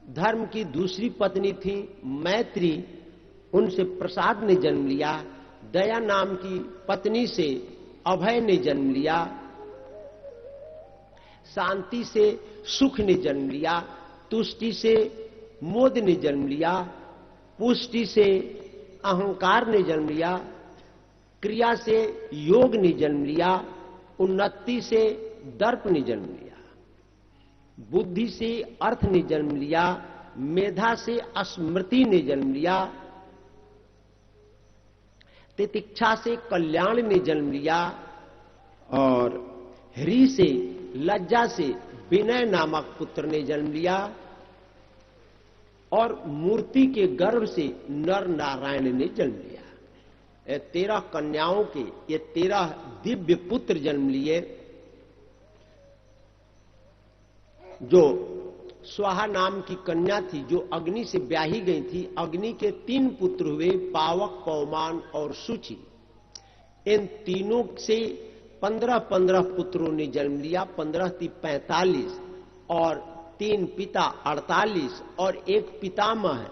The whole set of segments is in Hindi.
धर्म की दूसरी पत्नी थी मैत्री, उनसे प्रसाद ने जन्म लिया। दया नाम की पत्नी से अभय ने जन्म लिया। शांति से सुख ने जन्म लिया। तुष्टि से मोद ने जन्म लिया। पुष्टि से अहंकार ने जन्म लिया। क्रिया से योग ने जन्म लिया। उन्नति से दर्प ने जन्म लिया। बुद्धि से अर्थ ने जन्म लिया। मेधा से स्मृति ने जन्म लिया। तितिक्षा से कल्याण ने जन्म लिया। और ह्री से लज्जा से विनय नामक पुत्र ने जन्म लिया। और मूर्ति के गर्भ से नर नारायण ने जन्म लिया। 13 कन्याओं के ये 13 दिव्य पुत्र जन्म लिए। जो स्वाहा नाम की कन्या थी, जो अग्नि से ब्याही गई थी, अग्नि के 3 पुत्र हुए, पावक, पौमान और सूचि। इन तीनों से 15-15 पुत्रों ने जन्म लिया। 15 थी 45 और 3 पिता 48 और 1 पितामह है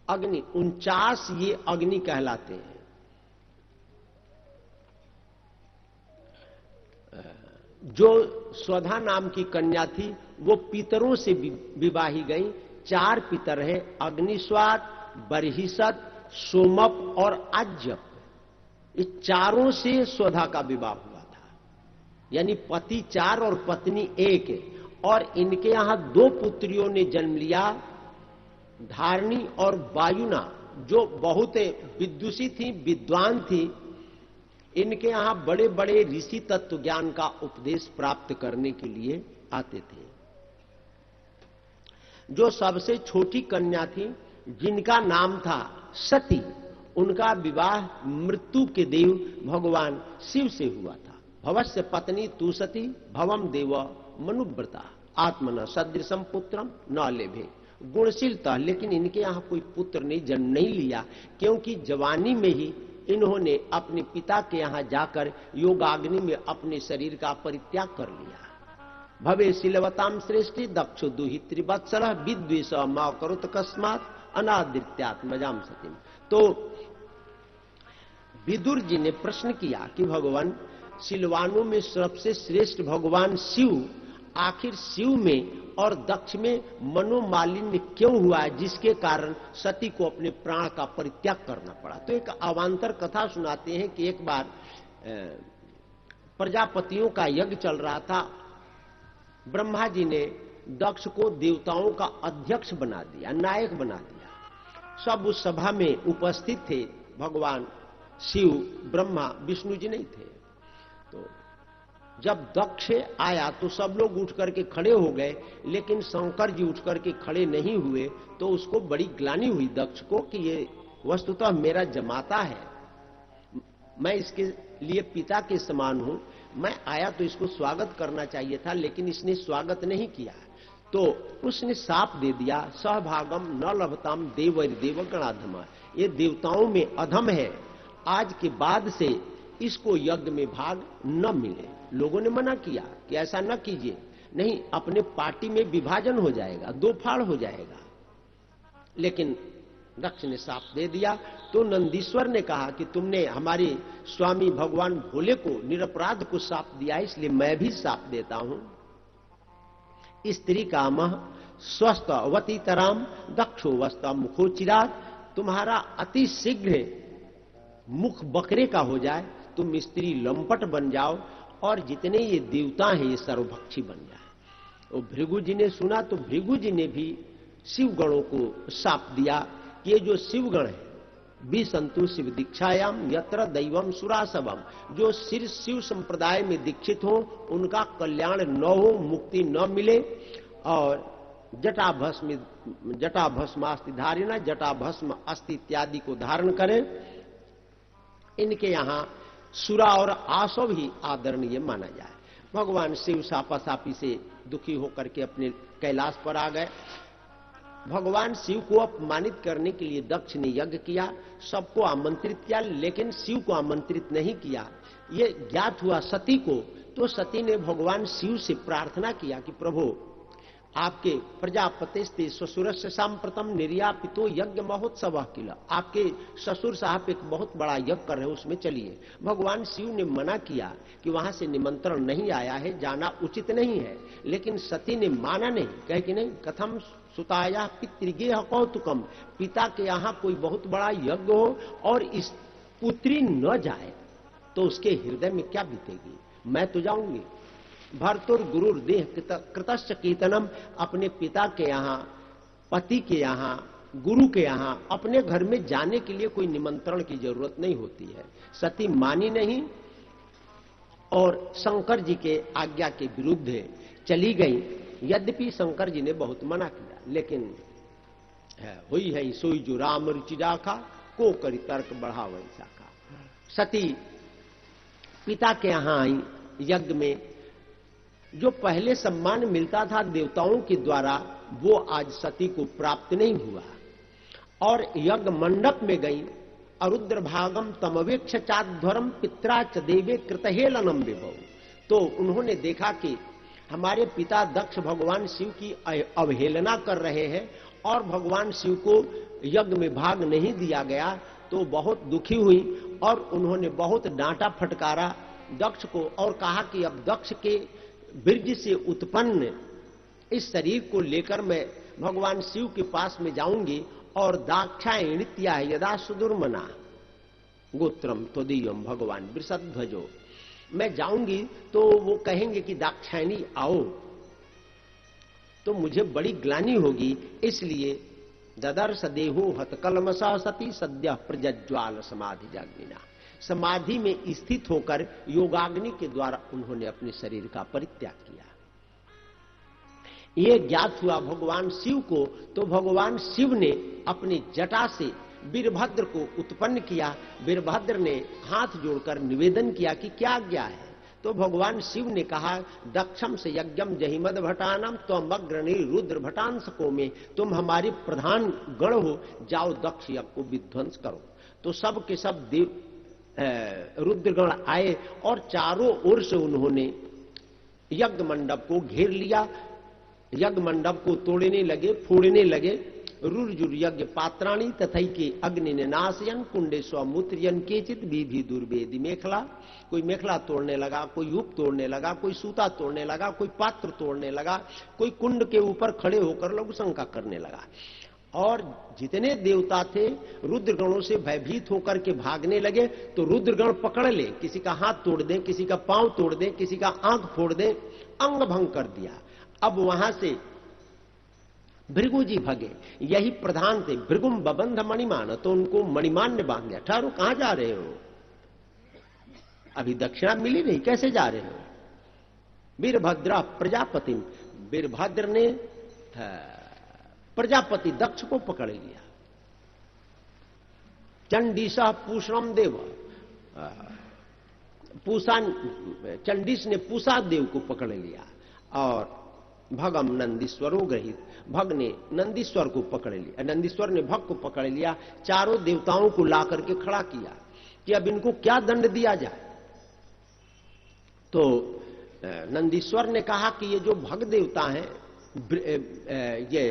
अग्नि। 49 ये अग्नि कहलाते हैं। जो स्वधा नाम की कन्या थी वो पितरों से विवाही गई। 4 पितर हैं, अग्निस्वात, बरहिसत, सोमप और आज्यप। इस चारों से स्वधा का विवाह हुआ था। यानी पति 4 और पत्नी 1 है। और इनके यहां 2 पुत्रियों ने जन्म लिया, धारणी और वायुना, जो बहुत विदुषी थी, विद्वान थी। इनके यहां बड़े बड़े ऋषि तत्व ज्ञान का उपदेश प्राप्त करने के लिए आते थे। जो सबसे छोटी कन्या थी, जिनका नाम था सती, उनका विवाह मृत्यु के देव भगवान शिव से हुआ था। भवस्य पत्नी तु सती भवम देव मनुव्रता आत्मन सदृशम पुत्रम न लेभे। गुणशील था, लेकिन इनके यहां कोई पुत्र ने जन्म नहीं लिया, क्योंकि जवानी में ही इन्होंने अपने पिता के यहां जाकर योगाग्नि में अपने शरीर का परित्याग कर लिया। भवे शिलवताम श्रेष्ठी दक्षो दुहित्री वत्सल विद्वेष मा करोत कस्मात अनादृत्यात्मजाम सतीम। तो विदुर जी ने प्रश्न किया कि भगवान, शिलवानों में सबसे श्रेष्ठ भगवान शिव, आखिर शिव में और दक्ष में मनोमालिन्य क्यों हुआ है, जिसके कारण सती को अपने प्राण का परित्याग करना पड़ा। तो एक अवांतर कथा सुनाते हैं कि एक बार प्रजापतियों का यज्ञ चल रहा था। ब्रह्मा जी ने दक्ष को देवताओं का अध्यक्ष बना दिया, नायक बना दिया। सब उस सभा में उपस्थित थे। भगवान शिव, ब्रह्मा, विष्णु जी नहीं थे। तो जब दक्ष आया तो सब लोग उठ करके खड़े हो गए, लेकिन शंकर जी उठ करके खड़े नहीं हुए। तो उसको बड़ी ग्लानि हुई दक्ष को कि ये वस्तुतः मेरा जमाता है, मैं इसके लिए पिता के समान हूं। मैं आया तो इसको स्वागत करना चाहिए था, लेकिन इसने स्वागत नहीं किया। तो उसने शाप दे दिया, सहभागम न लभताम देव गणाधम। ये देवताओं में अधम है, आज के बाद से इसको यज्ञ में भाग न मिले। लोगों ने मना किया कि ऐसा न कीजिए, नहीं अपने पार्टी में विभाजन हो जाएगा, 2 फाड़ हो जाएगा। लेकिन दक्ष ने शाप दे दिया। तो नंदीश्वर ने कहा कि तुमने हमारे स्वामी भगवान भोले को, निरपराध को शाप दिया, इसलिए मैं भी शाप देता हूं। स्त्री कामः स्वस्थ अवतीतराम दक्षो वस्ता मुखो चिराग। तुम्हारा अति शीघ्र मुख बकरे का हो जाए, तुम स्त्री लंपट बन जाओ, और जितने ये देवता हैं ये सर्वभक्षी बन जाए। और भृगु जी ने सुना तो भृगु जी ने भी शिवगणों को शाप दिया कि ये जो शिवगण है, भी संतु शिव दीक्षायाम यत्र दैवम सुरासवम, जो सिर शिव संप्रदाय में दीक्षित हो उनका कल्याण न हो, मुक्ति न मिले। और जटा भस्मास्ति धारिणा, जटा भस्म अस्थि इत्यादि को धारण करें। इनके यहां सुरा और आसव ही आदरणीय माना जाए। भगवान शिव सापासापी से दुखी होकर के अपने कैलाश पर आ गए। भगवान शिव को अपमानित करने के लिए दक्ष ने यज्ञ किया, सबको आमंत्रित किया, लेकिन शिव को आमंत्रित नहीं किया। ये ज्ञात हुआ सती को। तो सती ने भगवान शिव से प्रार्थना किया कि प्रभु, आपके प्रजापतिस्ते ससुरस्य सांप्रतम निर्यापितो यज्ञ महोत्सव किला, आपके ससुर साहब एक बहुत बड़ा यज्ञ कर रहे हैं, उसमें चलिए। भगवान शिव ने मना किया कि वहां से निमंत्रण नहीं आया है, जाना उचित नहीं है, लेकिन सती ने माना नहीं, कहे कि नहीं, कथम सुताया पितृगेह कौतुकम, पिता के यहाँ कोई बहुत बड़ा यज्ञ हो और इस पुत्री न जाए तो उसके हृदय में क्या बीतेगी, मैं तो जाऊंगी। भर्तुर गुरुर देह कृतश्च कीर्तनम, अपने पिता के यहाँ, पति के यहाँ, गुरु के यहाँ अपने घर में जाने के लिए कोई निमंत्रण की जरूरत नहीं होती है। सती मानी नहीं और शंकर जी के आज्ञा के विरुद्ध चली गई। यद्यपि शंकर जी ने बहुत मना किया, लेकिन हुई है सोई जो राम रुचि राखा, को करी तर्क बढ़ा वैसा का। सती पिता के यहां आई। यज्ञ में जो पहले सम्मान मिलता था देवताओं के द्वारा, वो आज सती को प्राप्त नहीं हुआ। और यज्ञ मंडप में गई। अरुद्र भागम तमवेक्ष चाध्वरम पित्रा च देवे कृतहेलनम विभव, तो उन्होंने देखा कि हमारे पिता दक्ष भगवान शिव की अवहेलना कर रहे हैं और भगवान शिव को यज्ञ में भाग नहीं दिया गया, तो बहुत दुखी हुई और उन्होंने बहुत डांटा फटकारा दक्ष को और कहा कि अब दक्ष के बीर्ज से उत्पन्न इस शरीर को लेकर मैं भगवान शिव के पास में जाऊंगी और दाक्षायणित्या यदा सुदुर्मना गोत्रम त्वदीयम भगवान वृषध्वजो, मैं जाऊंगी तो वो कहेंगे कि दाक्षायणी आओ, तो मुझे बड़ी ग्लानि होगी। इसलिए ददर्श देहो हतकलमसा सती सद्य प्रज्ज्वाल समाधि जाग्निना, समाधि में स्थित होकर योगाग्नि के द्वारा उन्होंने अपने शरीर का परित्याग किया। ये ज्ञात हुआ भगवान शिव को, तो भगवान शिव ने अपनी जटा से वीरभद्र को उत्पन्न किया। वीरभद्र ने हाथ जोड़कर निवेदन किया कि क्या आज्ञा है, तो भगवान शिव ने कहा दक्षम से यज्ञम जहिमद भटानम त्वम अग्रणी रुद्र भटांसको में, तुम हमारे प्रधान गण हो, जाओ दक्ष यज्ञ को विध्वंस करो। तो सब के सब देव रुद्रगण आए और चारों ओर से उन्होंने यज्ञ मंडप को घेर लिया। यज्ञ मंडप को तोड़ने लगे, फोड़ने लगे। रुर्जुर यज्ञ पात्राणी तथई के अग्नि ने नाशयन कुंडे स्वमूत्रयन केचित भी दुर्वेदी मेखला, कोई मेखला तोड़ने लगा, कोई यूप तोड़ने लगा, कोई सूता तोड़ने लगा, कोई पात्र तोड़ने लगा, कोई कुंड के ऊपर खड़े होकर लघु शंका करने लगा। और जितने देवता थे रुद्रगणों से भयभीत होकर के भागने लगे, तो रुद्रगण पकड़ ले, किसी का हाथ तोड़ दे, किसी का पांव तोड़ दे, किसी का आंख फोड़ दे, अंग भंग कर दिया। अब वहां से भृगु जी भगे, यही प्रधान थे। भृगुम बबंध मणिमान, तो उनको मणिमान ने बांध दिया। ठहरो, कहां जा रहे हो, अभी दक्षिणा मिली नहीं, कैसे जा रहे हो। वीरभद्रा प्रजापति, वीरभद्र ने प्रजापति दक्ष को पकड़ लिया। चंडीसा पूषणम देव, पूषा, चंडीस ने पूषा देव को पकड़ लिया और भगम नंदीश्वरो ग्रहित, भग ने नंदीश्वर को पकड़ लिया, नंदीश्वर ने भग को पकड़ लिया। चारों देवताओं को ला करके खड़ा किया कि अब इनको क्या दंड दिया जाए। तो नंदीश्वर ने कहा कि ये जो भग देवता हैं, ये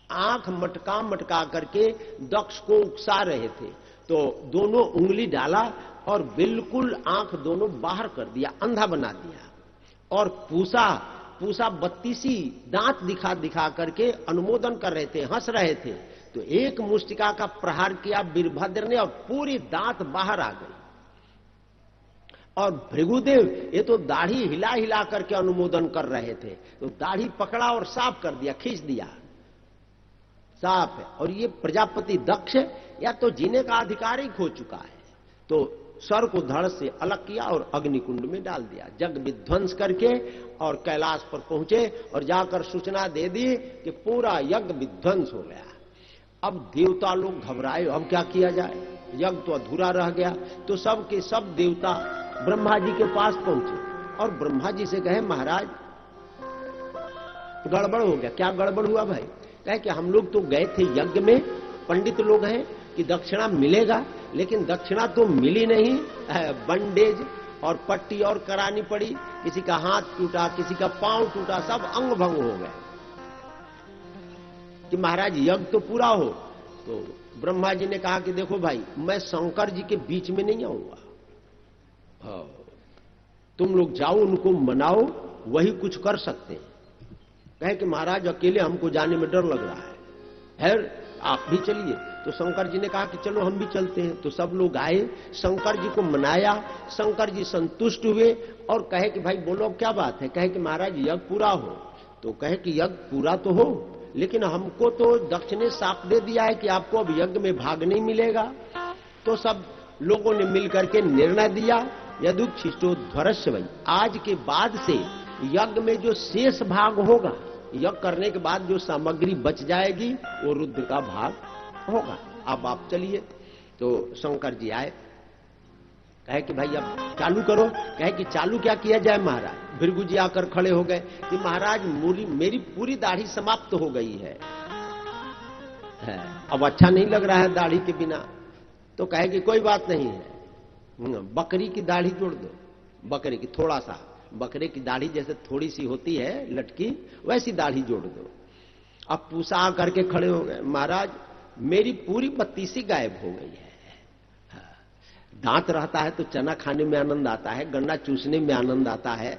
आंख मटका मटका करके दक्ष को उकसा रहे थे, तो दोनों उंगली डाला और बिल्कुल आंख दोनों बाहर कर दिया, अंधा बना दिया। और पूषा 32 दांत दिखा दिखा करके अनुमोदन कर रहे थे, हंस रहे थे। तो एक मुष्टिका का प्रहार किया वीरभद्र ने और पूरी दांत बाहर आ गई। और भृगुदेव ये तो दाढ़ी हिला हिला करके अनुमोदन कर रहे थे, तो दाढ़ी पकड़ा और साफ कर दिया, खींच दिया, साफ है। और ये प्रजापति दक्ष या तो जीने का अधिकार ही खो चुका है, तो सर को धड़ से अलग किया और अग्निकुंड में डाल दिया, जग विध्वंस करके। और कैलाश पर पहुंचे और जाकर सूचना दे दी कि पूरा यज्ञ विध्वंस हो गया। अब देवता लोग घबराए, अब क्या किया जाए, यज्ञ तो अधूरा रह गया। तो सब के सब देवता ब्रह्मा जी के पास पहुंचे और ब्रह्मा जी से कहे महाराज गड़बड़ हो गया। क्या गड़बड़ हुआ भाई, कहे कि हम लोग तो गए थे यज्ञ में, पंडित लोग हैं कि दक्षिणा मिलेगा, लेकिन दक्षिणा तो मिली नहीं, बंडेज और पट्टी और करानी पड़ी किसी का हाथ टूटा, किसी का पांव टूटा, सब अंग भंग हो गए कि महाराज यज्ञ तो पूरा हो। तो ब्रह्मा जी ने कहा कि देखो भाई, मैं शंकर जी के बीच में नहीं आऊंगा, तुम लोग जाओ, उनको मनाओ, वही कुछ कर सकते हैं। कहे कि महाराज अकेले हमको जाने में डर लग रहा है, आप भी चलिए। तो शंकर जी ने कहा कि चलो हम भी चलते हैं। तो सब लोग आए, शंकर जी को मनाया, शंकर जी संतुष्ट हुए और कहे कि भाई बोलो क्या बात है। कहे कि महाराज यज्ञ पूरा हो। तो कहे कि यज्ञ पूरा तो हो, लेकिन हमको तो दक्ष ने साफ दे दिया है कि आपको अब यज्ञ में भाग नहीं मिलेगा। तो सब लोगों ने मिलकर के निर्णय दिया, यदुच्छिष्टोध्वरस्य वै, आज के बाद से यज्ञ में जो शेष भाग होगा, यज्ञ करने के बाद जो सामग्री बच जाएगी वो रुद्र का भाग होगा। अब आप चलिए। तो शंकर जी आए, कहे कि भाई अब चालू करो। कहे कि चालू क्या किया जाए महाराज। भृगु जी आकर खड़े हो गए कि महाराज मेरी पूरी दाढ़ी समाप्त हो गई है, अब अच्छा नहीं लग रहा है दाढ़ी के बिना। तो कहे कि कोई बात नहीं है, बकरी की दाढ़ी जोड़ दो, बकरी की थोड़ा सा, बकरे की दाढ़ी जैसे थोड़ी सी होती है लटकी, वैसी दाढ़ी जोड़ दो। अब पूसा आकर के खड़े हो गए, महाराज मेरी पूरी बत्तीसी गायब हो गई है। दांत रहता है तो चना खाने में आनंद आता है, गन्ना चूसने में आनंद आता है,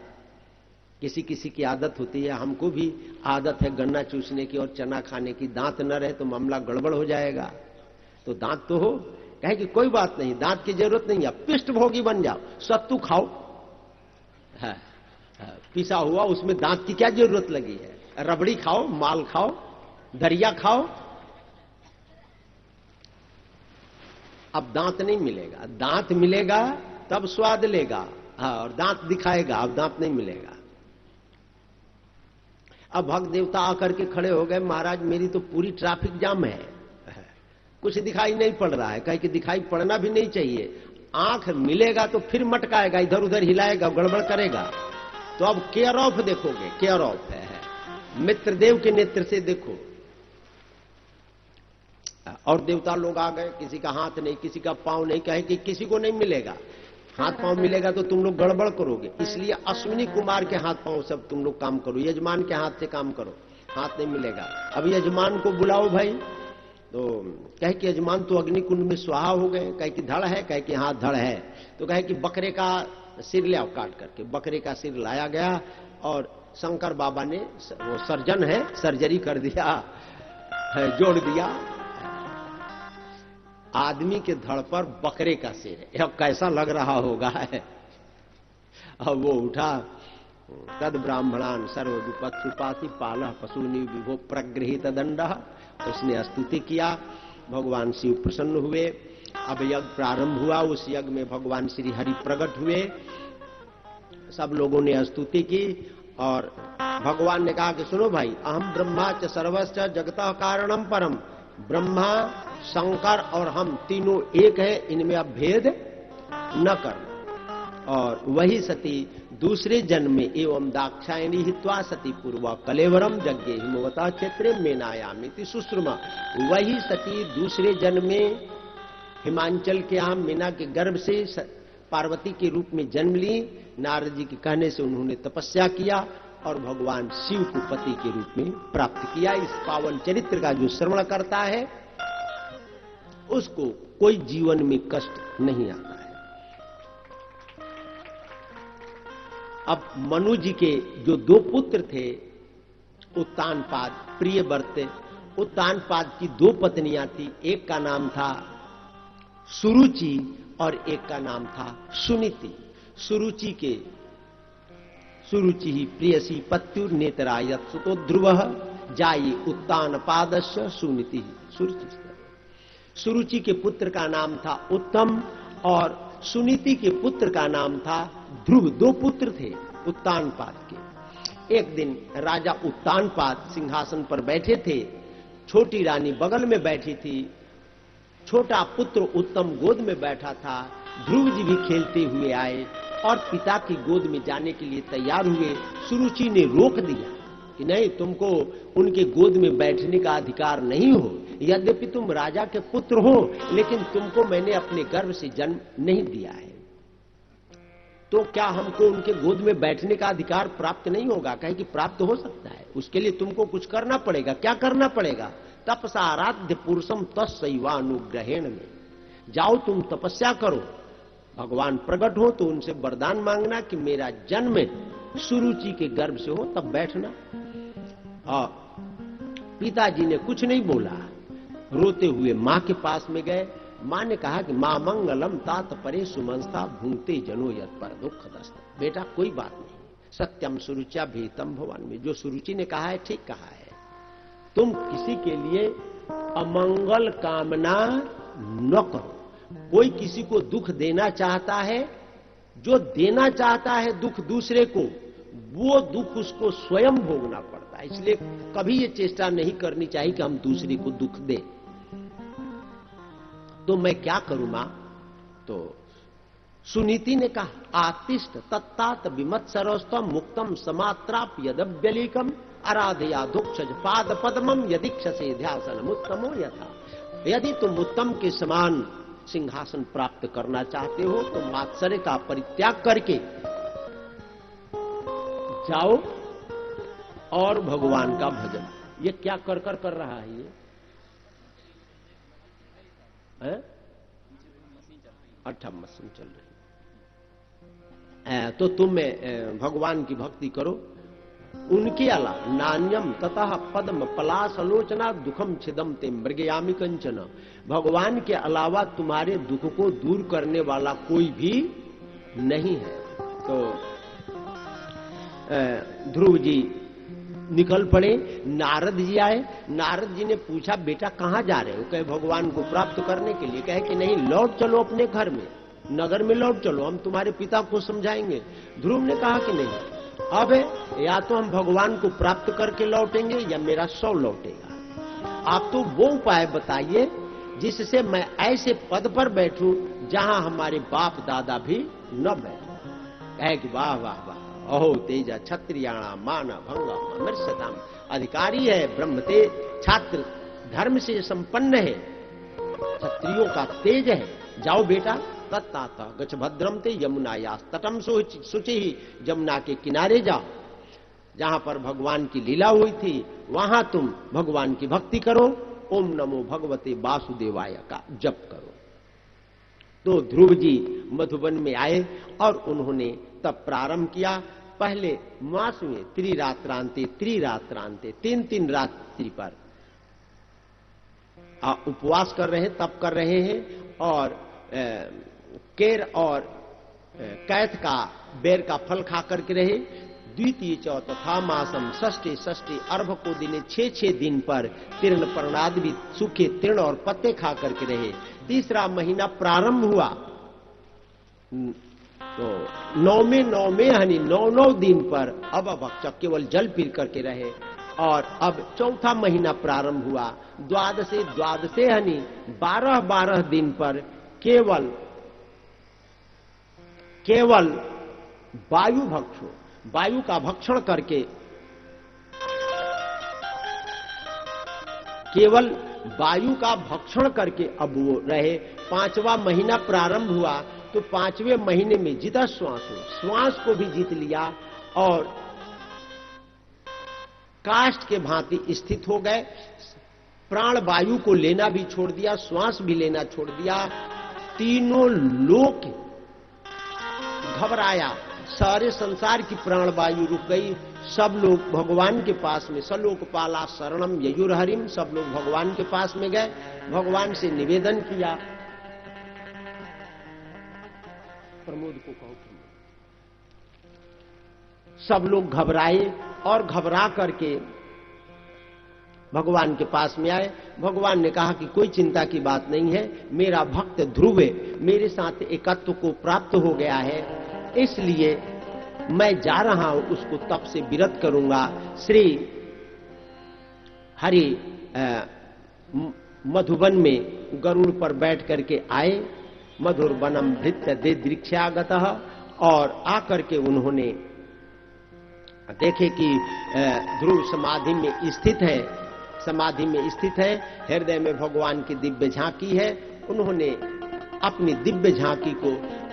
किसी किसी की आदत होती है, हमको भी आदत है गन्ना चूसने की और चना खाने की। दांत न रहे तो मामला गड़बड़ हो जाएगा, तो दांत तो हो। कहे कि कोई बात नहीं, दांत की जरूरत नहीं है, पिष्ट भोगी बन जाओ, सत्तू खाओ, पिसा हुआ, उसमें दांत की क्या जरूरत लगी है। रबड़ी खाओ, माल खाओ, दरिया खाओ। अब दांत नहीं मिलेगा, दांत मिलेगा तब स्वाद लेगा, और दांत दिखाएगा, अब दांत नहीं मिलेगा। अब भक्त देवता आकर के खड़े हो गए, महाराज मेरी तो पूरी ट्रैफिक जाम है, कुछ दिखाई नहीं पड़ रहा है। कहे कि दिखाई पड़ना भी नहीं चाहिए, आंख मिलेगा तो फिर मटकाएगा, इधर उधर हिलाएगा, गड़बड़ करेगा। तो अब केयर ऑफ देखोगे, केयर ऑफ है, मित्रदेव के नेत्र से देखो। और देवता लोग आ गए, किसी का हाथ नहीं, किसी का पांव नहीं। कहे कि किसी को नहीं मिलेगा, हाथ पांव मिलेगा तो तुम लोग गड़बड़ करोगे, इसलिए अश्विनी कुमार के हाथ पांव सब तुम लोग काम करो, यजमान के हाथ से काम करो, हाथ नहीं मिलेगा। अब यजमान को बुलाओ भाई। तो कहे कि यजमान तो अग्निकुंड में स्वाहा हो गए। कहे कि धड़ है, कहे कि हाँ धड़ है। तो कहे कि बकरे का सिर ले आओ काट करके। बकरे का सिर लाया गया और शंकर बाबा ने, वो सर्जन है, सर्जरी कर दिया, जोड़ दिया। आदमी के धड़ पर बकरे का सिर है, अब कैसा लग रहा होगा है। अब वो उठा, तद ब्राह्मणान सर्वदुपत सुपाति पालह पशुनि विभो प्रगृहित दंड, उसने स्तुति किया। भगवान शिव प्रसन्न हुए। अब यज्ञ प्रारंभ हुआ, उस यज्ञ में भगवान श्री हरि प्रकट हुए। सब लोगों ने स्तुति की और भगवान ने कहा कि सुनो भाई, अहम ब्रह्मा च सर्वश्च जगतः कारणम परम। ब्रह्मा, शंकर और हम तीनों एक है, इनमें अब भेद न कर। और वही सती दूसरे जन्म में एवं दाक्षायणी हित्वा सती पूर्वा कलेवरम यज्ञ हिमवता क्षेत्रे मेनायामिति सुश्रुमा। वही सती दूसरे जन्म में हिमांचल के यहाँ मीना के गर्भ से पार्वती के रूप में जन्म ली। नारद जी के कहने से उन्होंने तपस्या किया और भगवान शिव को पति के रूप में प्राप्त किया। इस पावन चरित्र का जो श्रवण करता है उसको कोई जीवन में कष्ट नहीं आता है। अब मनु जी के जो दो पुत्र थे, उत्तानपाद, प्रियव्रत, उत्तानपाद की दो पत्नियां थी। एक का नाम था सुरुचि और एक का नाम था सुनीति। सुरुचि ही प्रियसी पत्युर नेत्रायत सुतो ध्रुव जाई उत्तानपादस्य सुनीति। सुरुचि के पुत्र का नाम था उत्तम और सुनीति के पुत्र का नाम था ध्रुव। दो पुत्र थे उत्तानपाद के। एक दिन राजा उत्तानपाद सिंहासन पर बैठे थे, छोटी रानी बगल में बैठी थी, छोटा पुत्र उत्तम गोद में बैठा था। ध्रुव जी भी खेलते हुए आए और पिता की गोद में जाने के लिए तैयार हुए। सुरुचि ने रोक दिया कि नहीं, तुमको उनके गोद में बैठने का अधिकार नहीं हो। यद्यपि तुम राजा के पुत्र हो, लेकिन तुमको मैंने अपने गर्भ से जन्म नहीं दिया है। तो क्या हमको उनके गोद में बैठने का अधिकार प्राप्त नहीं होगा? कहे कि प्राप्त हो सकता है, उसके लिए तुमको कुछ करना पड़ेगा। क्या करना पड़ेगा? तपसा आराध्य पुरुषम तत्सैवानुग्रहेण में, जाओ तुम तपस्या करो, भगवान प्रकट हो तो उनसे वरदान मांगना कि मेरा जन्म सुरुचि के गर्भ से हो, तब बैठना। और पिताजी ने कुछ नहीं बोला, रोते हुए मां के पास में गए। मां ने कहा कि मां मंगलम तात परे सुमंस्था भूंगते जनो यत पर दुख दस्त। बेटा कोई बात नहीं, सत्यम सुरुचा भीतम भवन में, जो सुरुचि ने कहा है ठीक कहा है। तुम किसी के लिए अमंगल कामना न करो। कोई किसी को दुख देना चाहता है, जो देना चाहता है दुख दूसरे को, वो दुख उसको स्वयं भोगना पड़ता है। इसलिए कभी ये चेष्टा नहीं करनी चाहिए कि हम दूसरे को दुख दें। तो मैं क्या करूं मां? तो सुनीति ने कहा आतिष्ठ तत्तात विमत्सरोस्तम मुक्तम समात्राप यदव्यलीकम आराधया दुक्षज पाद पद्मम यदीक्षसे ध्यासन उत्तमो यथा। यदि तुम उत्तम के समान सिंहासन प्राप्त करना चाहते हो तो मात्सर्य का परित्याग करके जाओ और भगवान का भजन। ये क्या कर रहा है? ये अच्छा मशीन चल रही है। तो तुम भगवान की भक्ति करो। उनके अलावा नान्यम ततः पद्म पलाश आलोचना दुखम छिदम ते मृगयामी कंचन। भगवान के अलावा तुम्हारे दुख को दूर करने वाला कोई भी नहीं है। तो ध्रुव जी निकल पड़े। नारद जी आए। नारद जी ने पूछा बेटा कहां जा रहे हो? कहे भगवान को प्राप्त करने के लिए। कहे कि नहीं, लौट चलो अपने घर में, नगर में लौट चलो, हम तुम्हारे पिता को समझाएंगे। ध्रुव ने कहा कि नहीं, अब या तो हम भगवान को प्राप्त करके लौटेंगे या मेरा शव लौटेगा। आप तो वो उपाय बताइए जिससे मैं ऐसे पद पर बैठूं जहां हमारे बाप दादा भी न बैठे। कहे कि वाह वाह वाह, अहो तेजा क्षत्रियाणा मान भंग मृषताम। अधिकारी है, ब्रह्म तेज, छात्र धर्म से संपन्न है, क्षत्रियों का तेज है। जाओ बेटा तत्ता गच्छ भद्रम ते यमुनायास तटम शुचि ही, यमुना के किनारे जाओ जहां पर भगवान की लीला हुई थी, वहां तुम भगवान की भक्ति करो, ओम नमो भगवते वासुदेवाय का जप करो। तो ध्रुव जी मधुबन में आए और उन्होंने तब प्रारंभ किया। पहले मास में त्रिरात्रांते 3 रात्रि पर उपवास कर रहे हैं, तप कर रहे हैं और केर और कैथ का बेर का फल खा करके रहे। द्वितीय चौथा मासम षष्ठी अर्भ को दिने 6 दिन पर तीर्ण पर्णाद भी सूखे तीर्ण और पत्ते खा करके रहे। तीसरा महीना प्रारंभ हुआ तो 9वें हनी 9 दिन पर अब भक्षक केवल जल पी करके रहे। और अब चौथा महीना प्रारंभ हुआ, द्वादशे हनी 12 दिन पर केवल वायु का भक्षण करके, केवल वायु का भक्षण करके अब वो रहे। 5वां महीना प्रारंभ हुआ तो 5वें महीने में जितना श्वास को भी जीत लिया और काष्ठ के भांति स्थित हो गए। प्राण वायु को लेना भी छोड़ दिया, श्वास भी लेना छोड़ दिया। तीनों लोक घबराया, सारे संसार की प्राण वायु रुक गई। सब लोग भगवान के पास में, सलोकपाला शरणम ययुर्हरिम, सब लोग भगवान के पास में गए, भगवान से निवेदन किया। प्रमोद को कहो। सब लोग घबराए और घबरा करके भगवान के पास में आए। भगवान ने कहा कि कोई चिंता की बात नहीं है, मेरा भक्त ध्रुव मेरे साथ एकत्व को प्राप्त हो गया है, इसलिए मैं जा रहा हूं, उसको तप से विरत करूंगा। श्री हरि मधुबन में गरुड़ पर बैठ करके आए। मधुर वनम भृत्य दे दृक्षागतः, और आकर के उन्होंने देखे कि ध्रुव समाधि में स्थित है, हृदय में भगवान की दिव्य झांकी है। उन्होंने अपनी दिव्य झांकी को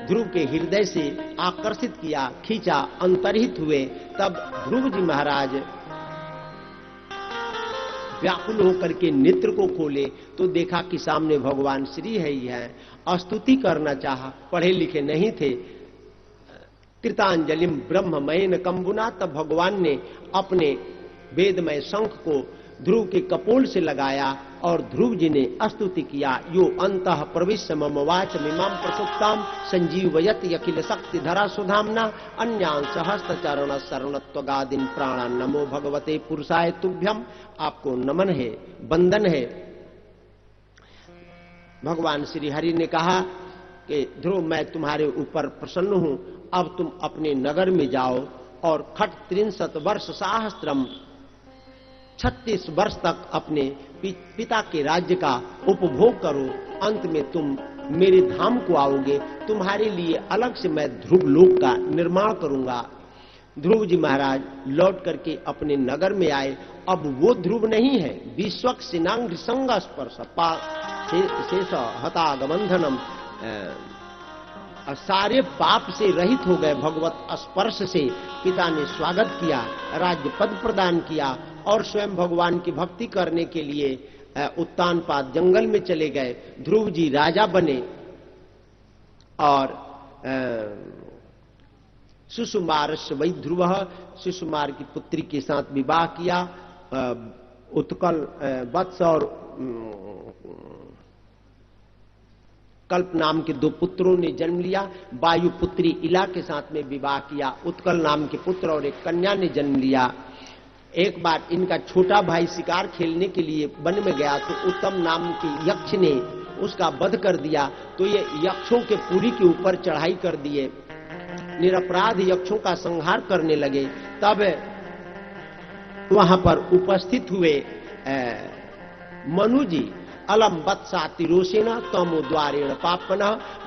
ध्रुव के हृदय से आकर्षित किया, खींचा, अंतर्हित हुए। तब ध्रुव जी महाराज व्याकुल होकर के नेत्र को खोले तो देखा कि सामने भगवान श्री है ही है। स्तुति करना चाहा, पढ़े लिखे नहीं थे। कृतांजलिम ब्रह्ममयन कंबुना, तब भगवान ने अपने वेदमय शंख को ध्रुव के कपोल से लगाया और ध्रुव जी ने स्तुति किया। यो अंतः प्रविश्य मम वाच मिमां प्रसुप्ताम संजीवयत अखिल शक्ति धरा सुधाम्ना अन्यान सहस्त्र चरण शरणत्वगादिन प्राणान नमो भगवते पुरुषाय तुभ्यम। आपको नमन है, वंदन है। भगवान श्री हरि ने कहा कि ध्रुव मैं तुम्हारे ऊपर प्रसन्न हूं, अब तुम अपने नगर में जाओ और खट 63 वर्ष सहस्त्रम 36 वर्ष तक अपने पिता के राज्य का उपभोग करो। अंत में तुम मेरे धाम को आओगे। तुम्हारे लिए अलग से मैं ध्रुव लोक का निर्माण करूंगा। ध्रुव जी महाराज लौट करके अपने नगर में आए। अब वो ध्रुव नहीं है। विश्वक सिनांग संग स्पर्श शेष हतागबंधनम, सारे पाप से रहित हो गए। भगवत स्पर्श से पिता ने स्वागत किया, राज्य पद प्रदान किया और स्वयं भगवान की भक्ति करने के लिए उत्तानपाद जंगल में चले गए। ध्रुव जी राजा बने और सुषुमार वै ध्रुव, सुषुमार की पुत्री के साथ विवाह किया। उत्कल वत्स और कल्प नाम के 2 पुत्रों ने जन्म लिया। वायु पुत्री इला के साथ में विवाह किया। उत्कल नाम के पुत्र और एक कन्या ने जन्म लिया। एक बार इनका छोटा भाई शिकार खेलने के लिए वन में गया तो उत्तम नाम के यक्ष ने उसका वध कर दिया। तो ये यक्षों के पुरी के ऊपर चढ़ाई कर दिए, निरपराध यक्षों का संहार करने लगे। तब वहां पर उपस्थित हुए मनु जी, अलम वत्सा तिरोसेन तमो द्वारेण पापन,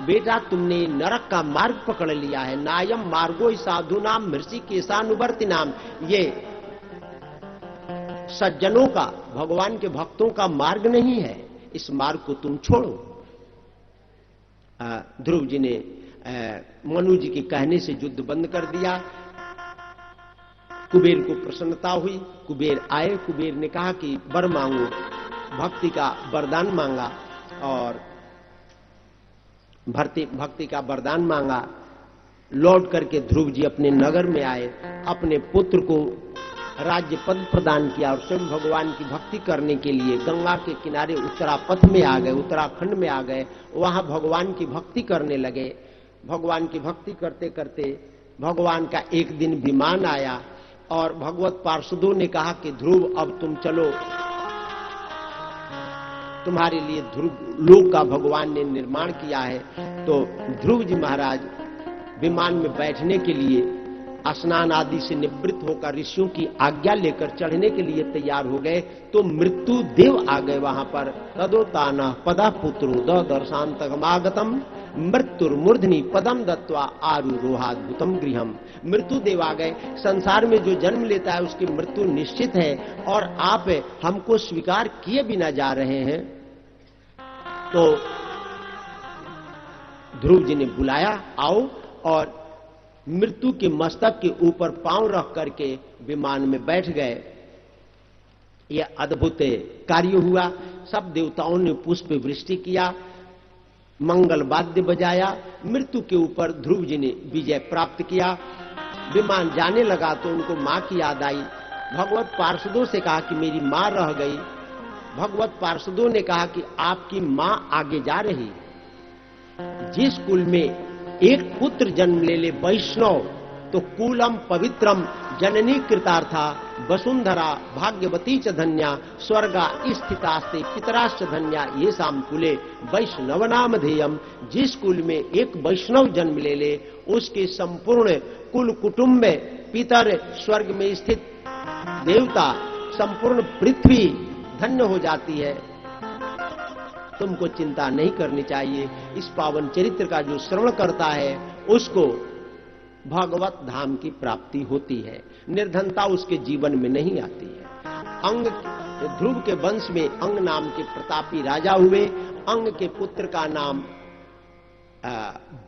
बेटा तुमने नरक का मार्ग पकड़ लिया है। नायम मार्गो साधु नाम ऋषिकेशानुवर्ती नाम, ये सज्जनों का, भगवान के भक्तों का मार्ग नहीं है, इस मार्ग को तुम छोड़ो। ध्रुव जी ने मनु जी के कहने से युद्ध बंद कर दिया। कुबेर को प्रसन्नता हुई। कुबेर आए। कुबेर ने कहा कि वर मांगो, भक्ति का वरदान मांगा और भक्ति का वरदान मांगा। लौट करके ध्रुव जी अपने नगर में आए, अपने पुत्र को राज्य पद प्रदान किया और स्वयं भगवान की भक्ति करने के लिए गंगा के किनारे उत्तरापथ में आ गए, उत्तराखंड में आ गए। वहां भगवान की भक्ति करने लगे। भगवान की भक्ति करते करते भगवान का एक दिन विमान आया और भगवत पार्षदों ने कहा कि ध्रुव अब तुम चलो, तुम्हारे लिए ध्रुव लोक का भगवान ने निर्माण किया है। तो ध्रुव जी महाराज विमान में बैठने के लिए स्नान आदि से निवृत्त होकर ऋषियों की आज्ञा लेकर चढ़ने के लिए तैयार हो गए तो मृत्यु देव आ गए वहां पर। तदोताना पदा पुत्रो दर्शांतगमागतम मृत्युर्मूर्धनि पदम दत्वा आरुरोहाद्भुतम गृहम। मृत्यु देव आ गए। संसार में जो जन्म लेता है उसकी मृत्यु निश्चित है और आप हमको स्वीकार किए बिना जा रहे हैं। तो ध्रुव जी ने बुलाया, आओ, और मृत्यु के मस्तक के ऊपर पांव रख करके विमान में बैठ गए। यह अद्भुत कार्य हुआ। सब देवताओं ने पुष्प वृष्टि किया, मंगल वाद्य बजाया। मृत्यु के ऊपर ध्रुव जी ने विजय प्राप्त किया। विमान जाने लगा तो उनको मां की याद आई। भगवत पार्षदों से कहा कि मेरी मां रह गई। भगवत पार्षदों ने कहा कि आपकी मां आगे जा रही। जिस कुल में एक पुत्र जन्म ले ले वैष्णव तो कुलम पवित्रम जननी कृतार्था वसुंधरा भाग्यवती च धन्या स्वर्गा स्थितास्ते पितराश्च धन्या ये शाम कुले वैष्णव नाम ध्येयम। जिस कुल में एक वैष्णव जन्म ले ले उसके संपूर्ण कुल कुटुंब में पितर, स्वर्ग में स्थित देवता, संपूर्ण पृथ्वी धन्य हो जाती है। तुमको चिंता नहीं करनी चाहिए। इस पावन चरित्र का जो श्रवण करता है उसको भगवत धाम की प्राप्ति होती है। निर्धनता उसके जीवन में नहीं आती है। अंग, ध्रुव के वंश में अंग नाम के प्रतापी राजा हुए। अंग के पुत्र का नाम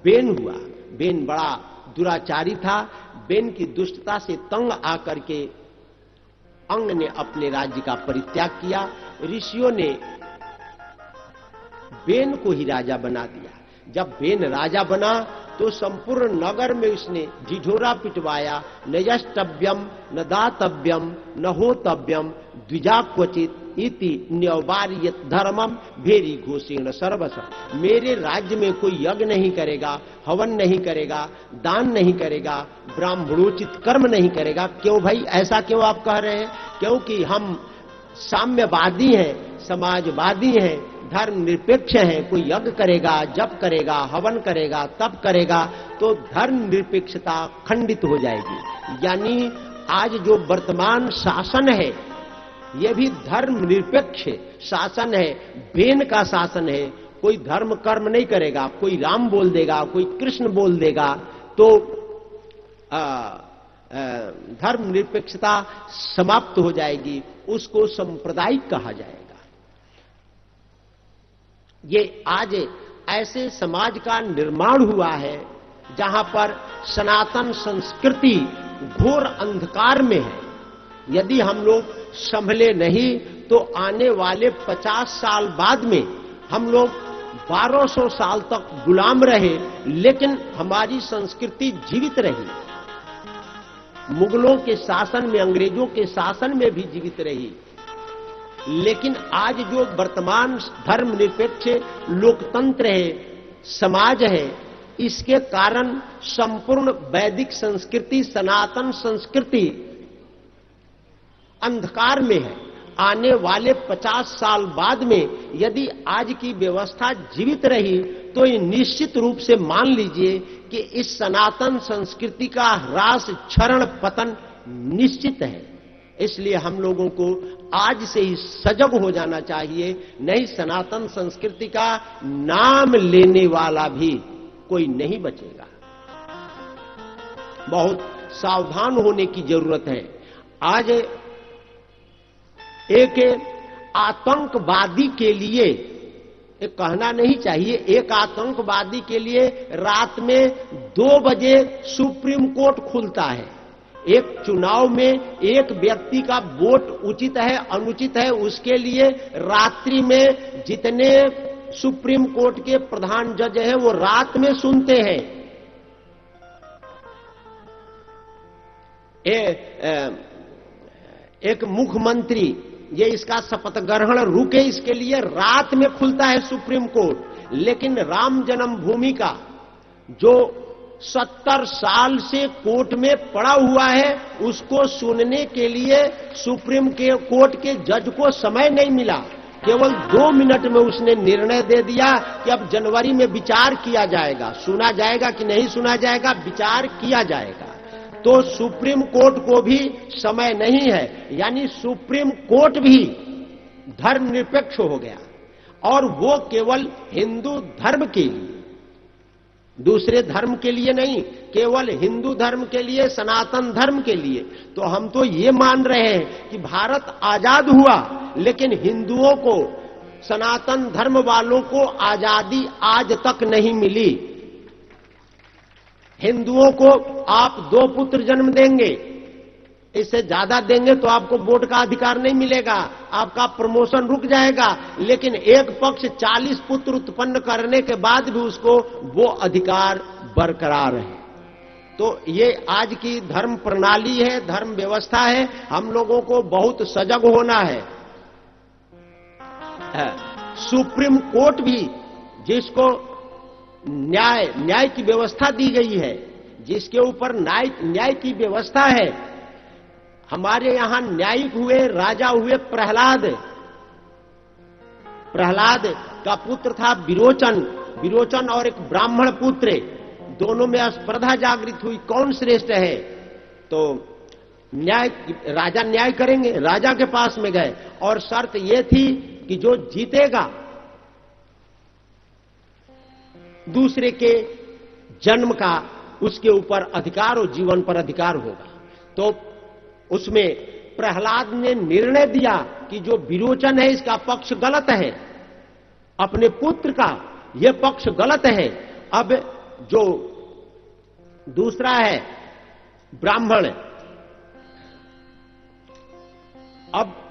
बेन हुआ। बेन बड़ा दुराचारी था। बेन की दुष्टता से तंग आकर के अंग ने अपने राज्य का परित्याग किया। ऋषियों ने बेन को ही राजा बना दिया। जब बेन राजा बना तो संपूर्ण नगर में उसने झिझोरा पिटवाया। न यष्टव्यम न दातव्यम न होतव्यम द्विजा क्वचित इति न्यवार्यत धर्मम भेरी घोषेण सर्वस्व। मेरे राज्य में कोई यज्ञ नहीं करेगा, हवन नहीं करेगा, दान नहीं करेगा, ब्राह्मणोचित कर्म नहीं करेगा। क्यों भाई, ऐसा क्यों आप कह रहे हैं? क्योंकि हम साम्यवादी हैं, समाजवादी हैं, धर्म निरपेक्ष हैं। कोई यज्ञ करेगा, जप करेगा, हवन करेगा, तप करेगा तो धर्म निरपेक्षता खंडित हो जाएगी। यानी आज जो वर्तमान शासन है यह भी धर्म निरपेक्ष शासन है, बेन का शासन है। कोई धर्म कर्म नहीं करेगा, कोई राम बोल देगा, कोई कृष्ण बोल देगा तो धर्म निरपेक्षता समाप्त हो जाएगी, उसको सांप्रदायिक कहा जाएगा। ये आज ऐसे समाज का निर्माण हुआ है जहां पर सनातन संस्कृति घोर अंधकार में है। यदि हम लोग संभले नहीं तो आने वाले 50 साल बाद में हम लोग 1200 साल तक गुलाम रहे, लेकिन हमारी संस्कृति जीवित रही। मुगलों के शासन में, अंग्रेजों के शासन में भी जीवित रही। लेकिन आज जो वर्तमान धर्मनिरपेक्ष लोकतंत्र है, समाज है, इसके कारण संपूर्ण वैदिक संस्कृति, सनातन संस्कृति अंधकार में है। आने वाले 50 साल बाद में यदि आज की व्यवस्था जीवित रही तो ये निश्चित रूप से मान लीजिए कि इस सनातन संस्कृति का ह्रास, क्षरण, पतन निश्चित है। इसलिए हम लोगों को आज से ही सजग हो जाना चाहिए, नहीं सनातन संस्कृति का नाम लेने वाला भी कोई नहीं बचेगा। बहुत सावधान होने की जरूरत है। आज एक आतंकवादी के लिए एक कहना नहीं चाहिए, एक आतंकवादी के लिए रात में 2 बजे सुप्रीम कोर्ट खुलता है। एक चुनाव में एक व्यक्ति का वोट उचित है अनुचित है, उसके लिए रात्रि में जितने सुप्रीम कोर्ट के प्रधान जज हैं वो रात में सुनते हैं। एक मुख्यमंत्री ये इसका शपथ ग्रहण रुके, इसके लिए रात में खुलता है सुप्रीम कोर्ट। लेकिन राम जन्मभूमि का जो 70 साल से कोर्ट में पड़ा हुआ है, उसको सुनने के लिए सुप्रीम कोर्ट के जज को समय नहीं मिला। केवल 2 मिनट में उसने निर्णय दे दिया कि अब जनवरी में विचार किया जाएगा, सुना जाएगा कि नहीं सुना जाएगा, विचार किया जाएगा। तो सुप्रीम कोर्ट को भी समय नहीं है, यानी सुप्रीम कोर्ट भी धर्मनिरपेक्ष हो गया, और वो केवल हिंदू धर्म के लिए, दूसरे धर्म के लिए नहीं, केवल हिंदू धर्म के लिए, सनातन धर्म के लिए। तो हम तो ये मान रहे हैं कि भारत आजाद हुआ, लेकिन हिंदुओं को, सनातन धर्म वालों को आजादी आज तक नहीं मिली। हिंदुओं को आप 2 पुत्र जन्म देंगे, इससे ज्यादा देंगे तो आपको वोट का अधिकार नहीं मिलेगा, आपका प्रमोशन रुक जाएगा। लेकिन एक पक्ष 40 पुत्र उत्पन्न करने के बाद भी उसको वो अधिकार बरकरार है। तो ये आज की धर्म प्रणाली है, धर्म व्यवस्था है। हम लोगों को बहुत सजग होना है। सुप्रीम कोर्ट भी, जिसको न्याय की व्यवस्था दी गई है, जिसके ऊपर न्याय की व्यवस्था है, हमारे यहां न्यायिक हुए, राजा हुए प्रहलाद। प्रहलाद का पुत्र था विरोचन, विरोचन और एक ब्राह्मण पुत्र, दोनों में स्पर्धा जागृत हुई कौन श्रेष्ठ है। तो राजा न्याय करेंगे, राजा के पास में गए और शर्त यह थी कि जो जीतेगा दूसरे के जन्म का उसके ऊपर अधिकार और जीवन पर अधिकार होगा। तो उसमें प्रहलाद ने निर्णय दिया कि जो विरोचन है इसका पक्ष गलत है, अपने पुत्र का यह पक्ष गलत है, अब जो दूसरा है ब्राह्मण, अब